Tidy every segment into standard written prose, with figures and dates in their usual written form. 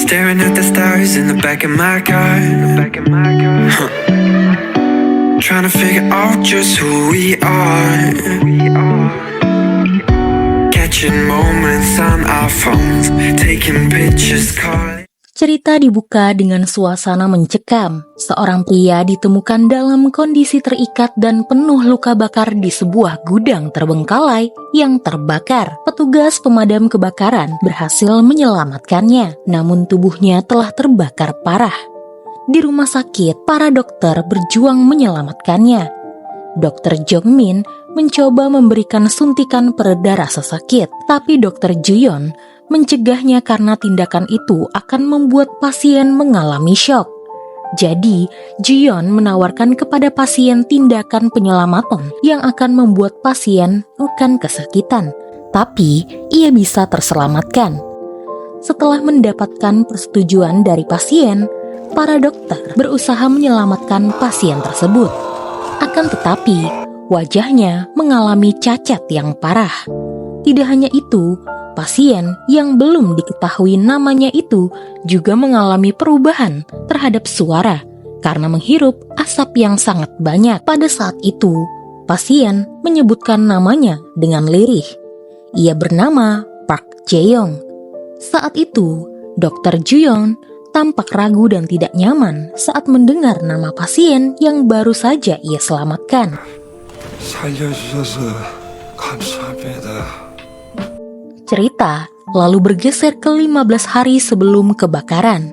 Staring at the stars in the back of my car. Trying to figure out just who we are. Catching moments on our phones, taking pictures, calling. Cerita dibuka dengan suasana mencekam. Seorang pria ditemukan dalam kondisi terikat dan penuh luka bakar di sebuah gudang terbengkalai yang terbakar. Petugas pemadam kebakaran berhasil menyelamatkannya, namun tubuhnya telah terbakar parah. Di rumah sakit, para dokter berjuang menyelamatkannya. Dr. Jongmin mencoba memberikan suntikan pereda rasa sakit, tapi Dr. Juyon mencegahnya karena tindakan itu akan membuat pasien mengalami syok. Jadi, Juyon menawarkan kepada pasien tindakan penyelamatan yang akan membuat pasien bukan kesakitan, tapi ia bisa terselamatkan. Setelah mendapatkan persetujuan dari pasien, para dokter berusaha menyelamatkan pasien tersebut. Akan tetapi, wajahnya mengalami cacat yang parah. Tidak hanya itu, pasien yang belum diketahui namanya itu juga mengalami perubahan terhadap suara karena menghirup asap yang sangat banyak. Pada saat itu, pasien menyebutkan namanya dengan lirih. Ia bernama Park Jae-yong. Saat itu, Dr. Juyon tampak ragu dan tidak nyaman saat mendengar nama pasien yang baru saja ia selamatkan. 살려주셔서 감사합니다. Cerita lalu bergeser ke 15 hari sebelum kebakaran.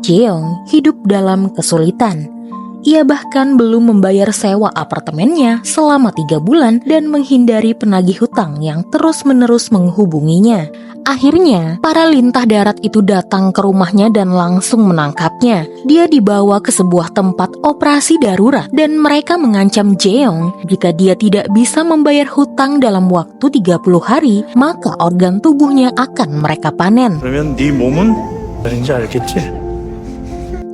Jeong hidup dalam kesulitan. Ia bahkan belum membayar sewa apartemennya selama 3 bulan dan menghindari penagih hutang yang terus-menerus menghubunginya. Akhirnya, para lintah darat itu datang ke rumahnya dan langsung menangkapnya. Dia dibawa ke sebuah tempat operasi darurat dan mereka mengancam Jeong jika dia tidak bisa membayar hutang dalam waktu 30 hari, maka organ tubuhnya akan mereka panen. 그러면 네 몸은 어딘지 알겠지?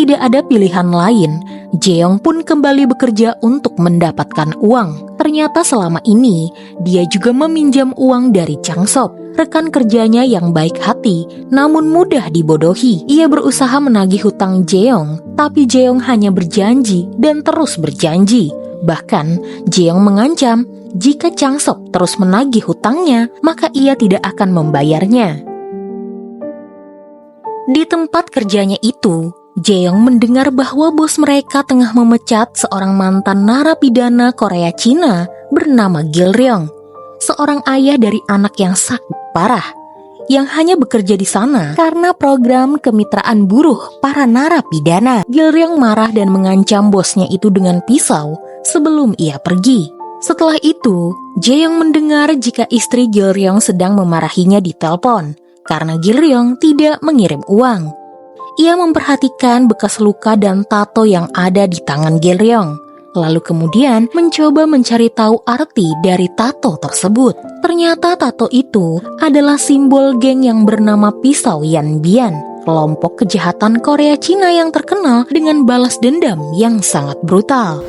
Tidak ada pilihan lain, Jeong pun kembali bekerja untuk mendapatkan uang. Ternyata selama ini, dia juga meminjam uang dari Changsop, rekan kerjanya yang baik hati, namun mudah dibodohi. Ia berusaha menagih hutang Jeong, tapi Jeong hanya berjanji dan terus berjanji. Bahkan, Jeong mengancam, jika Changsop terus menagih hutangnya, maka ia tidak akan membayarnya. Di tempat kerjanya itu, Jeong mendengar bahwa bos mereka tengah memecat seorang mantan narapidana Korea Cina bernama Gil Ryong, seorang ayah dari anak yang sakit parah, yang hanya bekerja di sana karena program kemitraan buruh para narapidana. Gil Ryong marah dan mengancam bosnya itu dengan pisau sebelum ia pergi. Setelah itu, Jeong mendengar jika istri Gil Ryong sedang memarahinya di telepon karena Gil Ryong tidak mengirim uang. Ia memperhatikan bekas luka dan tato yang ada di tangan Gil Ryong, lalu kemudian mencoba mencari tahu arti dari tato tersebut. Ternyata tato itu adalah simbol geng yang bernama Pisau Yan Bian, kelompok kejahatan Korea Cina yang terkenal dengan balas dendam yang sangat brutal.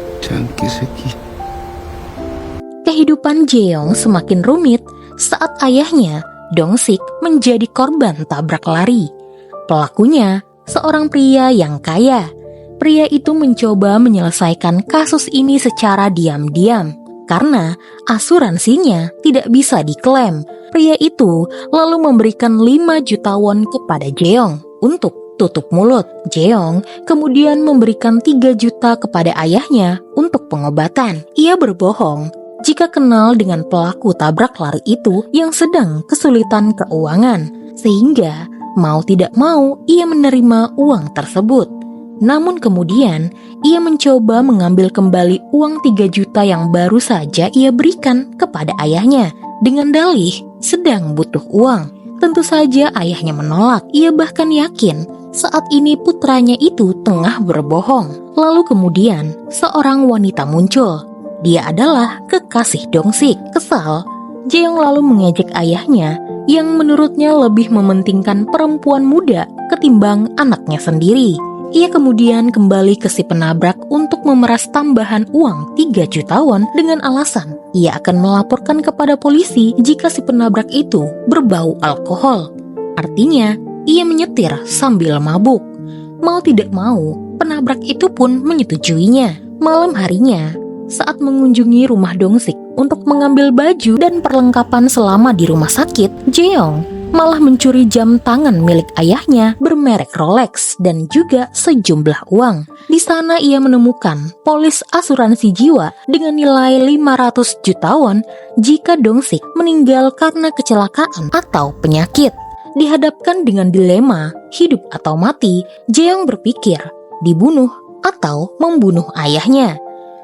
Kehidupan Jeong semakin rumit saat ayahnya, Dong-sik, menjadi korban tabrak lari. Pelakunya seorang pria yang kaya. Pria itu mencoba menyelesaikan kasus ini secara diam-diam karena asuransinya tidak bisa diklaim. Pria itu lalu memberikan 5 juta won kepada Jeong untuk tutup mulut. Jeong kemudian memberikan 3 juta kepada ayahnya untuk pengobatan. Ia berbohong jika kenal dengan pelaku tabrak lari itu yang sedang kesulitan keuangan, sehingga mau tidak mau, ia menerima uang tersebut. Namun kemudian, ia mencoba mengambil kembali uang 3 juta yang baru saja ia berikan kepada ayahnya dengan dalih sedang butuh uang. Tentu saja ayahnya menolak. Ia bahkan yakin saat ini putranya itu tengah berbohong. Lalu kemudian, seorang wanita muncul. Dia adalah kekasih Dong-sik. Kesal, Jeong lalu mengejek ayahnya yang menurutnya lebih mementingkan perempuan muda ketimbang anaknya sendiri. Ia kemudian kembali ke si penabrak untuk memeras tambahan uang 3 juta won dengan alasan ia akan melaporkan kepada polisi jika si penabrak itu berbau alkohol. Artinya, Ia menyetir sambil mabuk. Mau tidak mau, penabrak itu pun menyetujuinya. Malam harinya, saat mengunjungi rumah Dong-sik untuk mengambil baju dan perlengkapan selama di rumah sakit, Jeong malah mencuri jam tangan milik ayahnya bermerek Rolex dan juga sejumlah uang. Di sana ia menemukan polis asuransi jiwa dengan nilai 500 juta won jika Dong-sik meninggal karena kecelakaan atau penyakit. Dihadapkan dengan dilema hidup atau mati, Jeong berpikir dibunuh atau membunuh ayahnya.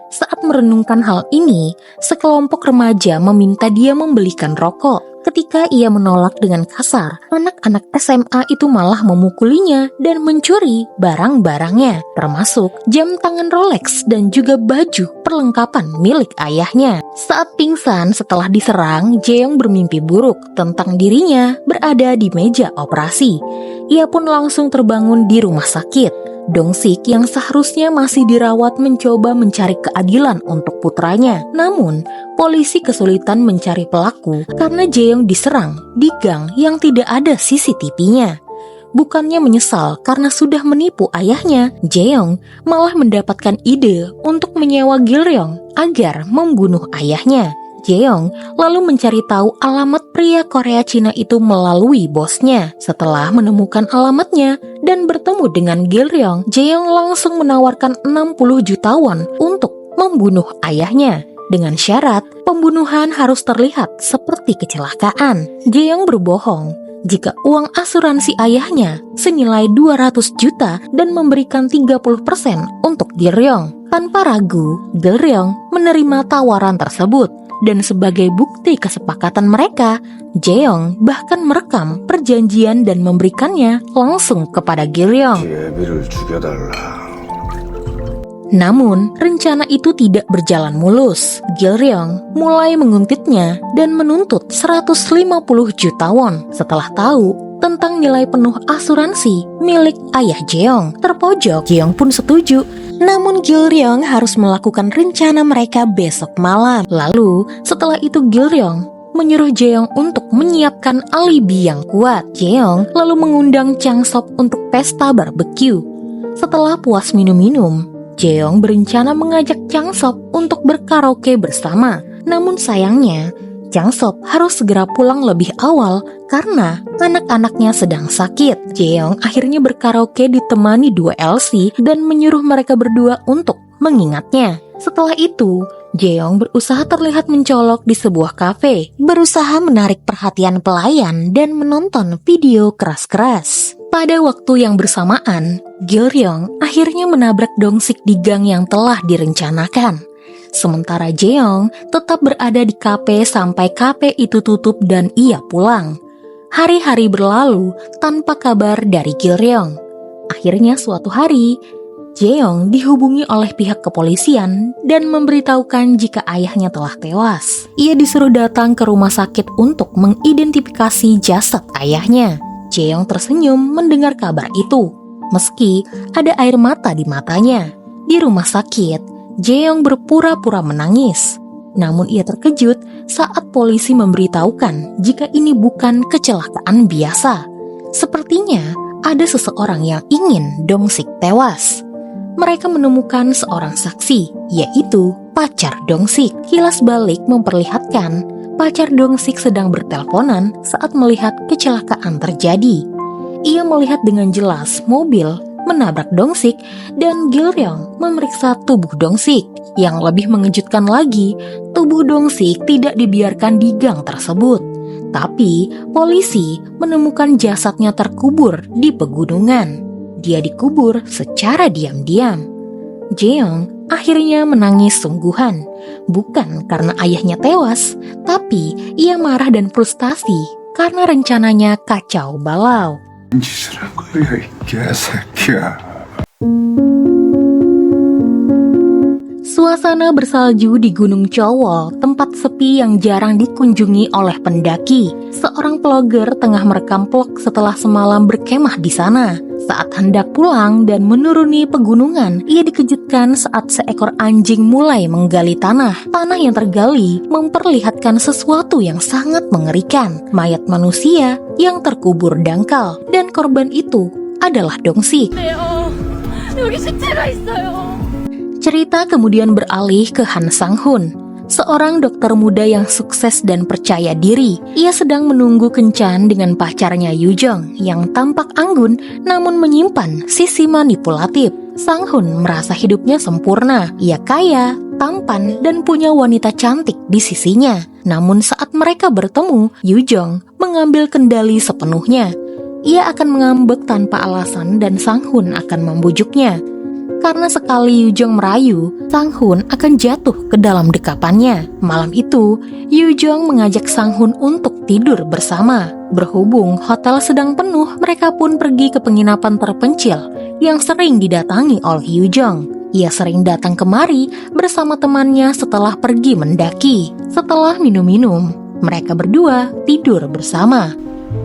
Saat merenungkan hal ini, sekelompok remaja meminta dia membelikan rokok. Ketika ia menolak dengan kasar, anak-anak SMA itu malah memukulinya dan mencuri barang-barangnya, termasuk jam tangan Rolex dan juga baju perlengkapan milik ayahnya. Saat pingsan setelah diserang, Jeong bermimpi buruk tentang dirinya berada di meja operasi. Ia pun langsung terbangun di rumah sakit. Dong-sik yang seharusnya masih dirawat mencoba mencari keadilan untuk putranya. Namun, polisi kesulitan mencari pelaku karena Jeong diserang di gang yang tidak ada CCTV-nya. Bukannya menyesal karena sudah menipu ayahnya, Jeong malah mendapatkan ide untuk menyewa Gil-ryong agar membunuh ayahnya. Jeong lalu mencari tahu alamat pria Korea Cina itu melalui bosnya. Setelah menemukan alamatnya dan bertemu dengan Gil-ryong, Jeong langsung menawarkan 60 juta won untuk membunuh ayahnya. Dengan syarat pembunuhan harus terlihat seperti kecelakaan. Jeong berbohong jika uang asuransi ayahnya senilai 200 juta dan memberikan 30% untuk Gil-ryong. Tanpa ragu, Gil-ryong menerima tawaran tersebut. Dan sebagai bukti kesepakatan mereka, Jeong bahkan merekam perjanjian dan memberikannya langsung kepada Gil-ryong. Namun, rencana itu tidak berjalan mulus. Gil-ryong mulai menguntitnya dan menuntut 150 juta won setelah tahu tentang nilai penuh asuransi milik ayah Jeong. Terpojok, Jeong pun setuju. Namun Gil-ryong harus melakukan rencana mereka besok malam. Lalu setelah itu Gil-ryong menyuruh Jeong untuk menyiapkan alibi yang kuat. Jeong lalu mengundang Chang-sop untuk pesta barbecue. Setelah puas minum-minum, Jeong berencana mengajak Chang-sop untuk berkaraoke bersama. Namun sayangnya, Chang-sop harus segera pulang lebih awal karena anak-anaknya sedang sakit. Jeong akhirnya berkaraoke ditemani dua LC dan menyuruh mereka berdua untuk mengingatnya. Setelah itu, Jeong berusaha terlihat mencolok di sebuah kafe, berusaha menarik perhatian pelayan dan menonton video keras-keras. Pada waktu yang bersamaan, Gil-ryong akhirnya menabrak Dong-sik di gang yang telah direncanakan. Sementara Jeong tetap berada di kafe sampai kafe itu tutup dan ia pulang. Hari-hari berlalu tanpa kabar dari Gil-ryong. Akhirnya suatu hari, Jeong dihubungi oleh pihak kepolisian dan memberitahukan jika ayahnya telah tewas. Ia disuruh datang ke rumah sakit untuk mengidentifikasi jasad ayahnya. Jeong tersenyum mendengar kabar itu, meski ada air mata di matanya. Di rumah sakit, Jeong berpura-pura menangis. Namun ia terkejut saat polisi memberitahukan jika ini bukan kecelakaan biasa. Sepertinya ada seseorang yang ingin Dong-sik tewas. Mereka menemukan seorang saksi, yaitu pacar Dong-sik. Kilas balik memperlihatkan pacar Dong-sik sedang berteleponan saat melihat kecelakaan terjadi. Ia melihat dengan jelas mobil menabrak Dong-sik dan Gil-ryong memeriksa tubuh Dong-sik. Yang lebih mengejutkan lagi, tubuh Dong-sik tidak dibiarkan di gang tersebut. Tapi polisi menemukan jasadnya terkubur di pegunungan. Dia dikubur secara diam-diam. Jeong akhirnya menangis sungguhan, bukan karena ayahnya tewas, tapi ia marah dan frustasi karena rencananya kacau balau. Suasana bersalju di Gunung Chowol, tempat sepi yang jarang dikunjungi oleh pendaki. Seorang vlogger tengah merekam vlog setelah semalam berkemah di sana. Saat hendak pulang dan menuruni pegunungan, ia dikejutkan saat seekor anjing mulai menggali tanah. Tanah yang tergali memperlihatkan sesuatu yang sangat mengerikan. Mayat manusia yang terkubur dangkal, dan korban itu adalah Dong-sik. Cerita kemudian beralih ke Han Sang-hun, seorang dokter muda yang sukses dan percaya diri. Ia sedang menunggu kencan dengan pacarnya Yoo-jung yang tampak anggun namun menyimpan sisi manipulatif. Sang-hun merasa hidupnya sempurna. Ia kaya, tampan, dan punya wanita cantik di sisinya. Namun saat mereka bertemu, Yoo-jung mengambil kendali sepenuhnya. Ia akan mengambek tanpa alasan dan Sang-hun akan membujuknya. Karena sekali Yoo-jung merayu, Sang-hun akan jatuh ke dalam dekapannya. Malam itu, Yoo-jung mengajak Sang-hun untuk tidur bersama. Berhubung hotel sedang penuh, mereka pun pergi ke penginapan terpencil yang sering didatangi oleh Yoo-jung. Ia sering datang kemari bersama temannya setelah pergi mendaki. Setelah minum-minum, mereka berdua tidur bersama.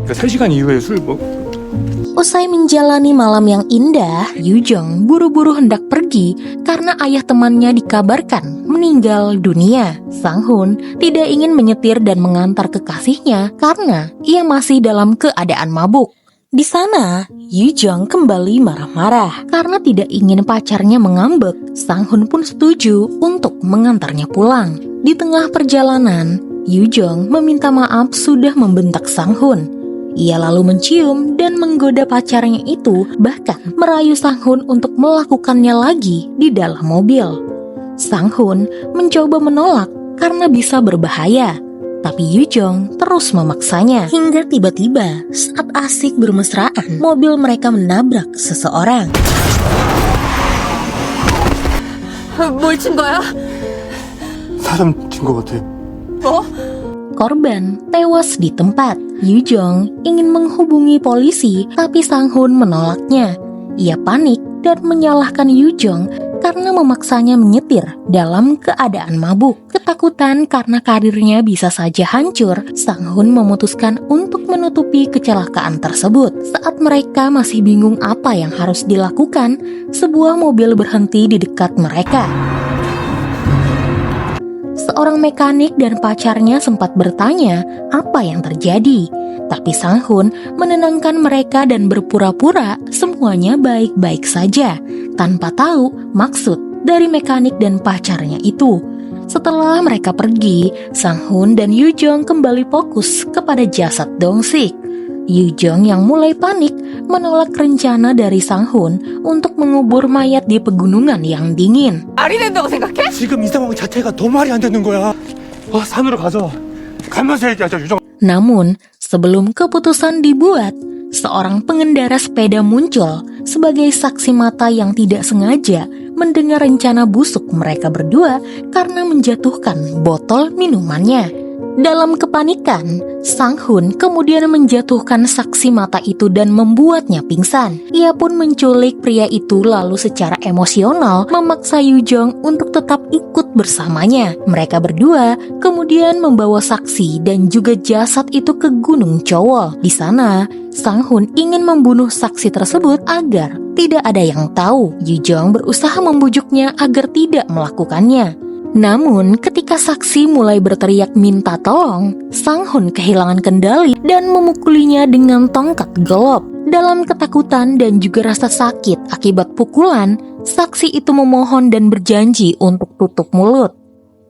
3시간 이후에 술 먹... Usai menjalani malam yang indah, Yoo-jung buru-buru hendak pergi karena ayah temannya dikabarkan meninggal dunia. Sang-hun tidak ingin menyetir dan mengantar kekasihnya karena ia masih dalam keadaan mabuk. Di sana, Yoo-jung kembali marah-marah karena tidak ingin pacarnya mengambek. Sang-hun pun setuju untuk mengantarnya pulang. Di tengah perjalanan, Yoo-jung meminta maaf sudah membentak Sang-hun. Ia lalu mencium dan menggoda pacarnya itu, bahkan merayu Sang-hun untuk melakukannya lagi di dalam mobil. Sang-hun mencoba menolak karena bisa berbahaya, tapi Yoo-jung terus memaksanya. Hingga tiba-tiba saat asik bermesraan, mobil mereka menabrak seseorang. 뭘 친 거야? 사람 친것 같아. 뭐? Korban tewas di tempat. Yoo-jung ingin menghubungi polisi, tapi Sang-hun menolaknya. Ia panik dan menyalahkan Yoo-jung karena memaksanya menyetir dalam keadaan mabuk. Ketakutan karena karirnya bisa saja hancur, Sang-hun memutuskan untuk menutupi kecelakaan tersebut. Saat mereka masih bingung apa yang harus dilakukan, sebuah mobil berhenti di dekat mereka. Seorang mekanik dan pacarnya sempat bertanya apa yang terjadi, tapi Sang-hun menenangkan mereka dan berpura-pura semuanya baik-baik saja, tanpa tahu maksud dari mekanik dan pacarnya itu. Setelah mereka pergi, Sang-hun dan Yoo-jung kembali fokus kepada jasad Dong-sik. Yoo-jung yang mulai panik menolak rencana dari Sang-hun untuk mengubur mayat di pegunungan yang dingin. 말이 된다고 생각해? 지금 이 상황 자체가 더 말이 안 되는 거야. 산으로 가서 가면서 얘기하자, 유정. Namun, sebelum keputusan dibuat, seorang pengendara sepeda muncul sebagai saksi mata yang tidak sengaja mendengar rencana busuk mereka berdua karena menjatuhkan botol minumannya. Dalam kepanikan, Sang-hun kemudian menjatuhkan saksi mata itu dan membuatnya pingsan. Ia pun menculik pria itu lalu secara emosional memaksa Yoo-jung untuk tetap ikut bersamanya. Mereka berdua kemudian membawa saksi dan juga jasad itu ke Gunung Chowol. Di sana, Sang-hun ingin membunuh saksi tersebut agar tidak ada yang tahu. Yoo-jung berusaha membujuknya agar tidak melakukannya. Namun, ketika saksi mulai berteriak minta tolong, Sang-hun kehilangan kendali dan memukulinya dengan tongkat golop. Dalam ketakutan dan juga rasa sakit akibat pukulan, saksi itu memohon dan berjanji untuk tutup mulut.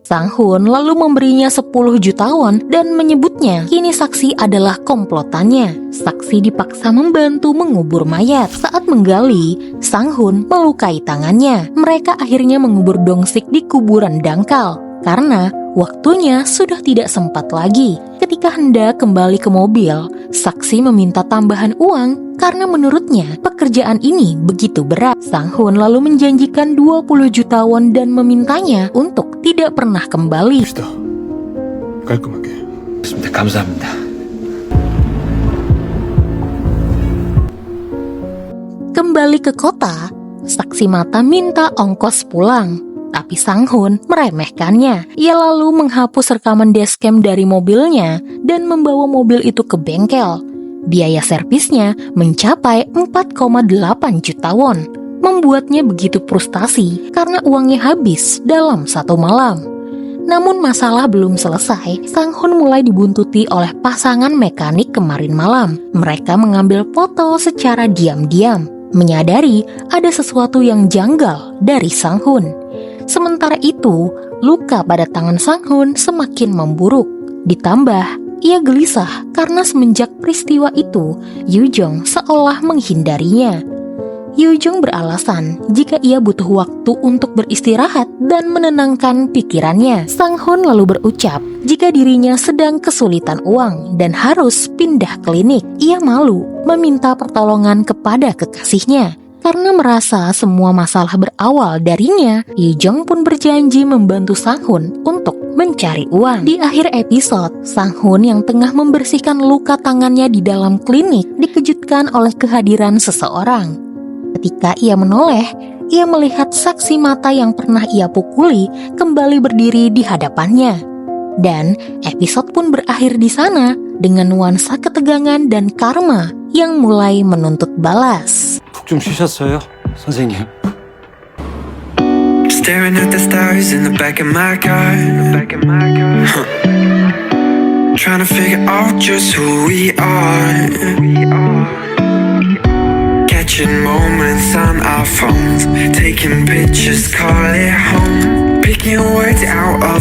Sang-hun lalu memberinya 10 juta won dan menyebutnya kini saksi adalah komplotannya. Saksi dipaksa membantu mengubur mayat. Saat menggali, Sang-hun melukai tangannya. Mereka akhirnya mengubur Dong-sik di kuburan dangkal karena waktunya sudah tidak sempat lagi. Ketika hendak kembali ke mobil, saksi meminta tambahan uang karena menurutnya pekerjaan ini begitu berat. Sang-hun lalu menjanjikan 20 juta won dan memintanya untuk tidak pernah kembali. 시다. 깔끔하게. 감사합니다. Kembali ke kota, saksi mata minta ongkos pulang. Tapi Sang-hun meremehkannya. Ia lalu menghapus rekaman dashcam dari mobilnya dan membawa mobil itu ke bengkel. Biaya servisnya mencapai 4,8 juta won. Membuatnya begitu frustasi karena uangnya habis dalam satu malam. Namun masalah belum selesai, Sang Hun mulai dibuntuti oleh pasangan mekanik kemarin malam. Mereka mengambil foto secara diam-diam, menyadari ada sesuatu yang janggal dari Sang Hun. Sementara itu, luka pada tangan Sang Hun semakin memburuk. Ditambah, ia gelisah karena semenjak peristiwa itu, Yoo Jong seolah menghindarinya. Yoo Jong beralasan jika ia butuh waktu untuk beristirahat dan menenangkan pikirannya. Sang Hun lalu berucap jika dirinya sedang kesulitan uang dan harus pindah klinik. Ia malu meminta pertolongan kepada kekasihnya. Karena merasa semua masalah berawal darinya, Yoo Jong pun berjanji membantu Sang Hun untuk mencari uang. Di akhir episode, Sang Hun yang tengah membersihkan luka tangannya di dalam klinik dikejutkan oleh kehadiran seseorang. Ketika ia menoleh, ia melihat saksi mata yang pernah ia pukuli kembali berdiri di hadapannya. Dan episode pun berakhir di sana dengan nuansa ketegangan dan karma yang mulai menuntut balas. 푹 좀 쉬셨어요, 선생님? Staring at the stars in the back of my car. Huh. Trying to figure out just who we are. Catching moments on our phones, taking pictures, call it home. Picking words out of